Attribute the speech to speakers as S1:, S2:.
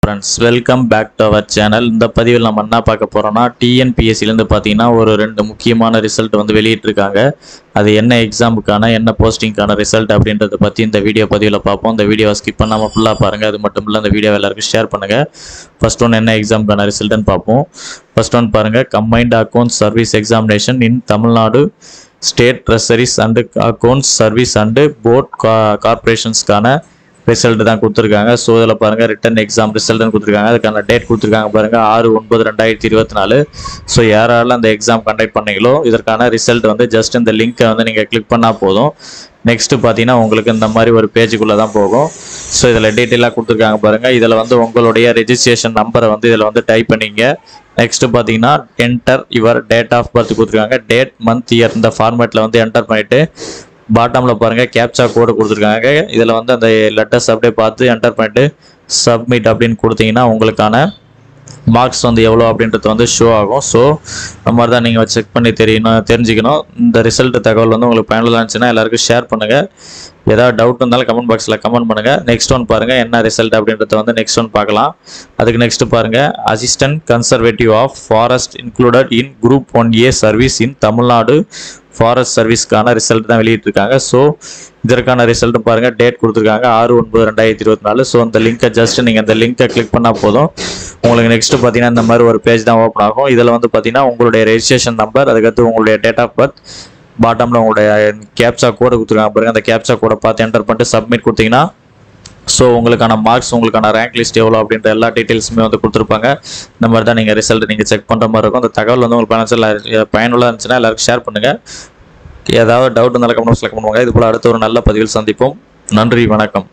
S1: friends, welcome back to our channel. இந்த பதிவில் நம்ம என்ன பார்க்க போறோம்னா TNPSC ல இருந்து பாத்தீங்கன்னா ஒரு ரெண்டு முக்கியமான ரிசல்ட் வந்து வெளியிட்டிருக்காங்க. அது என்ன எக்ஸாமுக்கான என்ன போஸ்டிங்கான ரிசல்ட் அப்படின்றத பத்தி இந்த வீடியோ பதிவில் பார்ப்போம். இந்த வீடியோவை ஸ்கிப் பண்ணாம ஃபுல்லா பாருங்க. அது மட்டும் இல்ல இந்த வீடியோ எல்லாருக்கும் ஷேர் பண்ணுங்க. ஃபர்ஸ்ட் ஒன் என்ன எக்ஸாமுக்கான ரிசல்ட்னு பார்ப்போம். ஃபர்ஸ்ட் ஒன் பாருங்க, combined accounts service examination in Tamil Nadu state treasuries and accounts service and port கார்பரேஷன்ஸ்க்கான ரிசல்ட் தான் கொடுத்துருக்காங்க. ஸோ இதில் பாருங்கள் ரிட்டன் எக்ஸாம் ரிசல்ட்னு கொடுத்துருக்காங்க. அதுக்கான டேட் கொடுத்துருக்காங்க பாருங்கள் 6/9/2024. ஸோ யாராலும் அந்த எக்ஸாம் கண்டக்ட் பண்ணீங்களோ இதற்கான ரிசல்ட் வந்து ஜஸ்ட் இந்த லிங்க்கை வந்து நீங்கள் கிளிக் பண்ணால் போதும். நெக்ஸ்ட்டு பார்த்தீங்கன்னா உங்களுக்கு இந்த மாதிரி ஒரு பேஜுக்குள்ளே தான் போகும். ஸோ இதில் டீட்டெயிலாக கொடுத்துருக்காங்க பாருங்கள். இதில் வந்து உங்களுடைய ரெஜிஸ்ட்ரேஷன் நம்பரை வந்து இதில் வந்து டைப் பண்ணிங்க. நெக்ஸ்ட்டு பார்த்தீங்கன்னா enter your date of birth கொடுத்துருக்காங்க. டேட் மந்த் இயர் இந்த ஃபார்மேட்டில் வந்து என்டர் பண்ணிவிட்டு பாட்டமில் பாருங்கள் கேப்சா கோடு கொடுத்துருக்காங்க. இதில் வந்து அந்த லெட்டர்ஸ் அப்படியே பார்த்து என்டர் பண்ணிட்டு சப்மிட் அப்படின்னு கொடுத்தீங்கன்னா உங்களுக்கான மார்க்ஸ் வந்து எவ்வளோ அப்படின்றது வந்து ஷோ ஆகும். ஸோ அந்த மாதிரி தான் நீங்கள் செக் பண்ணி தெரிஞ்சுக்கணும். இந்த ரிசல்ட் தகவல் வந்து உங்களுக்கு பயனுள்ளதாக இருந்துச்சுன்னா எல்லாருக்கும் ஷேர் பண்ணுங்கள். ஏதாவது டவுட் இருந்தாலும் கமெண்ட் பாக்ஸில் கமெண்ட் பண்ணுங்கள். நெக்ஸ்ட் ஒன் பாருங்கள் என்ன ரிசல்ட் அப்படின்றத வந்து நெக்ஸ்ட் ஒன் பார்க்கலாம். அதுக்கு நெக்ஸ்ட்டு பாருங்கள், assistant conservative of forest included in group 1A service in Tamil Nadu forest சர்வீஸ்க்கான ரிசல்ட் தான் வெளியிட்டிருக்காங்க. ஸோ இதற்கான ரிசல்ட்டும் பாருங்கள் டேட் கொடுத்துருக்காங்க 6/9/2024. ஸோ அந்த லிங்க்கை ஜஸ்ட் நீங்கள் அந்த லிங்க்கை கிளிக் பண்ணால் போதும். உங்களுக்கு நெக்ஸ்ட்டு பார்த்தீங்கன்னா இந்த மாதிரி ஒரு பேஜ் தான் ஓப்பன் ஆகும். இதில் வந்து பார்த்தீங்கன்னா உங்களுடைய ரெஜிஸ்ட்ரேஷன் நம்பர், அதுக்கடுத்து உங்களுடைய டேட் ஆஃப் பர்த், பாட்டமில் உங்களுடைய கேப்சா கோடை கொடுத்துருக்காங்க பாருங்கள். அந்த கேப்சா கோடை பார்த்து என்டர் பண்ணிட்டு சப்மிட் கொடுத்தீங்கன்னா ஸோ உங்களுக்கான மார்க்ஸ், உங்களுக்கான ரேங்க் லிஸ்ட் எவ்வளோ அப்படின்ற எல்லா டீட்டெயில்ஸுமே வந்து கொடுத்துருப்பாங்க. இந்த மாதிரி தான் நீங்கள் ரிசல்ட் நீங்கள் செக் பண்ணுற மாதிரி இருக்கும். அந்த தகவல் வந்து உங்களுக்கு பயனுள்ளதாக இருந்துச்சுன்னா எல்லாருக்கும் ஷேர் பண்ணுங்கள். ஏதாவது டவுட் இருந்தாலும் கமெண்ட் பாக்ஸில் கமெண்ட் பண்ணுவாங்க. இது போல் அடுத்த ஒரு நல்ல பதிவில் சந்திப்போம். நன்றி, வணக்கம்.